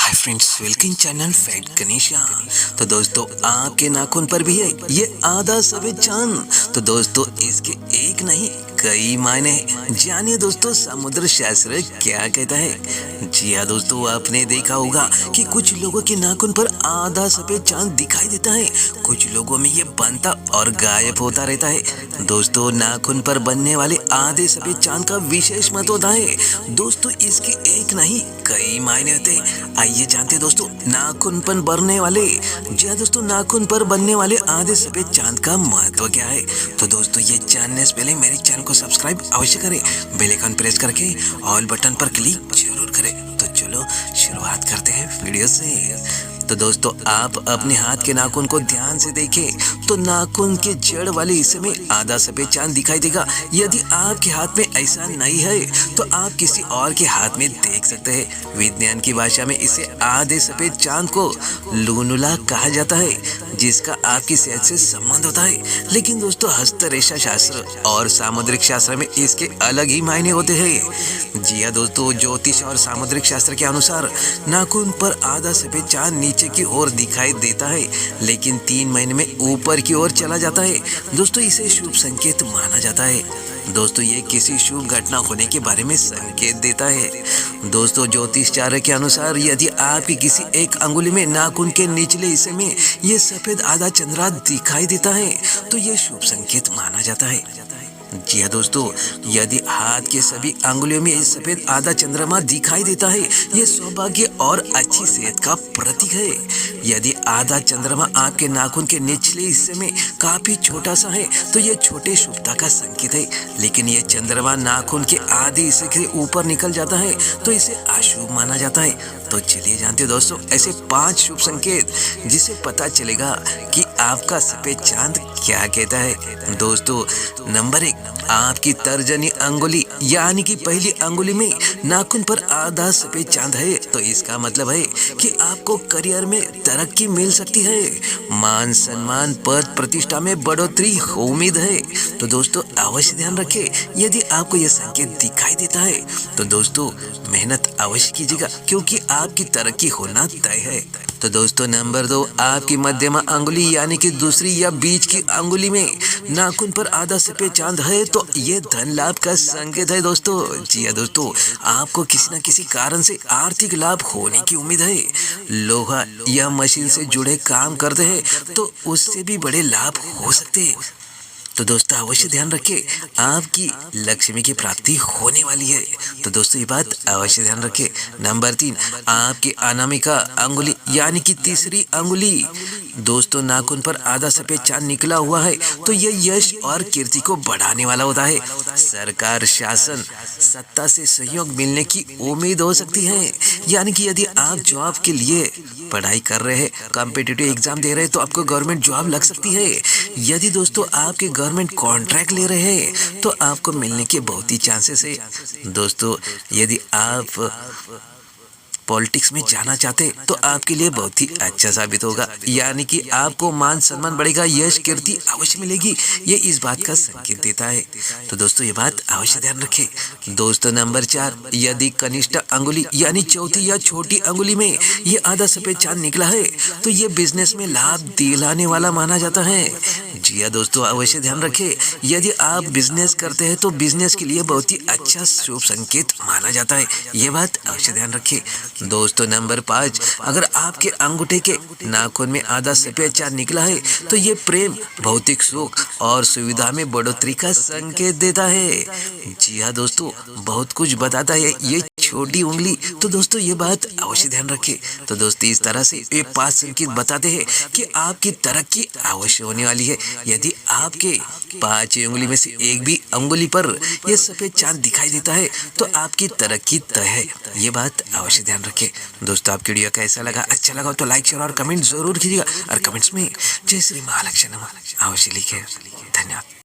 Hi friends, welcome channel fact Ganesha. तो दोस्तों, आपके नाखून पर भी है ये आधा सफेद चांद। तो दोस्तों, इसके एक नहीं कई मायने हैं। जानिए दोस्तों, समुद्र शास्त्र क्या कहता है। जी हाँ दोस्तों, आपने देखा होगा कि कुछ लोगों के नाखून पर आधा सफेद चांद दिखाई देता है। कुछ लोगों में ये बनता और गायब होता रहता है। दोस्तों, नाखून पर बनने वाले आधे सफेद चांद का विशेष महत्व होता है। दोस्तों, इसके एक नहीं कई मायने होते हैं। आइए जानते हैं दोस्तों, नाखून पर बनने वाले जी हाँ दोस्तों, नाखून पर बनने वाले आधे सफेद चांद का महत्व क्या है। तो दोस्तों, ये जानने से पहले मेरे चैनल को सब्सक्राइब अवश्य करें, बेल आइकन प्रेस करके ऑल बटन पर क्लिक जरूर करें। तो चलो शुरुआत करते हैं वीडियो से। तो दोस्तों, आप अपने हाथ के नाखून को ध्यान से देखें तो नाखून के जड़ वाले हिस्से में आधा सफेद चांद दिखाई देगा। यदि आपके हाथ में ऐसा नहीं है तो आप किसी और के हाथ में देख सकते हैं। विज्ञान की भाषा में इसे आधे सफेद चांद को लूनुला कहा जाता है, जिसका आपकी सेहत से संबंध होता है। लेकिन दोस्तों, हस्तरेखा शास्त्र और सामुद्रिक शास्त्र में इसके अलग ही मायने होते हैं। जी हाँ दोस्तों, ज्योतिष और सामुद्रिक शास्त्र के अनुसार नाखून पर आधा सफेद चांद नीचे की ओर दिखाई देता है, लेकिन 3 महीने में ऊपर की ओर चला जाता है। दोस्तों, इसे शुभ संकेत माना जाता है। दोस्तों, ये किसी शुभ घटना होने के बारे में संकेत देता है। दोस्तों, ज्योतिष चार्य के अनुसार यदि आपकी किसी एक अंगुली में नाखून के निचले हिस्से में ये सफेद आधा चंद्रमा दिखाई देता है तो ये शुभ संकेत माना जाता है। जी हाँ दोस्तों, यदि हाथ के सभी अंगुलियों में सफेद आधा चंद्रमा दिखाई देता है, ये सौभाग्य और अच्छी सेहत का प्रतीक है। यदि आधा चंद्रमा आपके नाखून के निचले हिस्से में काफी छोटा सा है तो ये छोटे शुभता का संकेत है। लेकिन ये चंद्रमा नाखून के आधे हिस्से के ऊपर निकल जाता है तो इसे अशुभ माना जाता है। तो चलिए जानते हैं दोस्तों, ऐसे 5 शुभ संकेत जिसे पता चलेगा कि आपका सफेद चांद क्या कहता है। दोस्तों, नंबर 1, आपकी तर्जनी अंगुली यानी कि पहली अंगुली में नाखून पर आधा सफेद चांद है तो इसका मतलब है कि आपको करियर में तरक्की मिल सकती है। मान सम्मान पद प्रतिष्ठा में बढ़ोतरी उम्मीद है। तो दोस्तों, अवश्य ध्यान रखें, यदि आपको यह संकेत दिखाई देता है तो दोस्तों मेहनत अवश्य कीजिएगा, क्योंकि आपकी तरक्की होना तय है। तो दोस्तों, नंबर 2, आपकी मध्यमा अंगुली यानी कि दूसरी या बीच की अंगुली में नाखून पर आधा सफेद चांद है तो ये धन लाभ का संकेत है। दोस्तों, जी हाँ दोस्तों, आपको किसी न किसी कारण से आर्थिक लाभ होने की उम्मीद है। लोहा या मशीन से जुड़े काम करते हैं तो उससे भी बड़े लाभ हो सकते हैं। तो दोस्तों, अवश्य ध्यान रखें, आपकी लक्ष्मी की प्राप्ति होने वाली है। तो दोस्तों, ये बात अवश्य ध्यान रखें। नंबर 3, आपकी अनामिका अंगुली यानी कि तीसरी अंगुली दोस्तों नाखून पर आधा सफेद चांद निकला हुआ है तो ये यश और कीर्ति को बढ़ाने वाला होता है। सरकार, शासन, सत्ता से सहयोग मिलने की उम्मीद हो सकती है। यानी कि यदि आप जॉब के लिए पढ़ाई कर रहे हैं, कॉम्पिटिटिव एग्जाम दे रहे हैं तो आपको गवर्नमेंट जॉब लग सकती है। यदि दोस्तों आपके गवर्नमेंट कॉन्ट्रैक्ट ले रहे हैं तो आपको मिलने के बहुत ही चांसेस है। दोस्तों, यदि आप पॉलिटिक्स में जाना चाहते तो आपके लिए बहुत ही अच्छा साबित होगा। यानी कि आपको मान सम्मान बढ़ेगा, यश कीर्ति अवश्य मिलेगी। ये इस बात का संकेत देता है। तो दोस्तों, ये बात अवश्य ध्यान रखें। दोस्तों, नंबर 4, यदि कनिष्ठ अंगुली यानी चौथी या छोटी अंगुली में ये आधा सफेद चांद निकला है तो ये बिजनेस में लाभ दिलाने वाला माना जाता है। जी हाँ दोस्तों, अवश्य ध्यान रखें, यदि आप बिजनेस करते हैं तो बिजनेस के लिए बहुत ही अच्छा शुभ संकेत माना जाता है। ये बात अवश्य ध्यान रखें। दोस्तों, नंबर 5, अगर आपके अंगूठे के नाखून में आधा सफेद चांद निकला है तो ये प्रेम, भौतिक सुख और सुविधा में बढ़ोतरी का संकेत देता है। जी हाँ दोस्तों, बहुत कुछ बताता है ये छोटी उंगली। तो दोस्तों, ये बात अवश्य ध्यान रखें। तो दोस्तों, इस तरह से ये 5 संकेत बताते हैं कि आपकी तरक्की अवश्य होने वाली है। यदि आपके 5 उंगली में से एक भी अंगुली पर यह सफेद चांद दिखाई देता है तो आपकी तरक्की तय है। ये बात अवश्य ध्यान रखें। दोस्तों, आपकी वीडियो कैसा लगा? अच्छा लगा तो लाइक, शेयर और कमेंट जरूर कीजिएगा और कमेंट्स में जय श्री महालक्ष्मी अवश्य लिखें। धन्यवाद।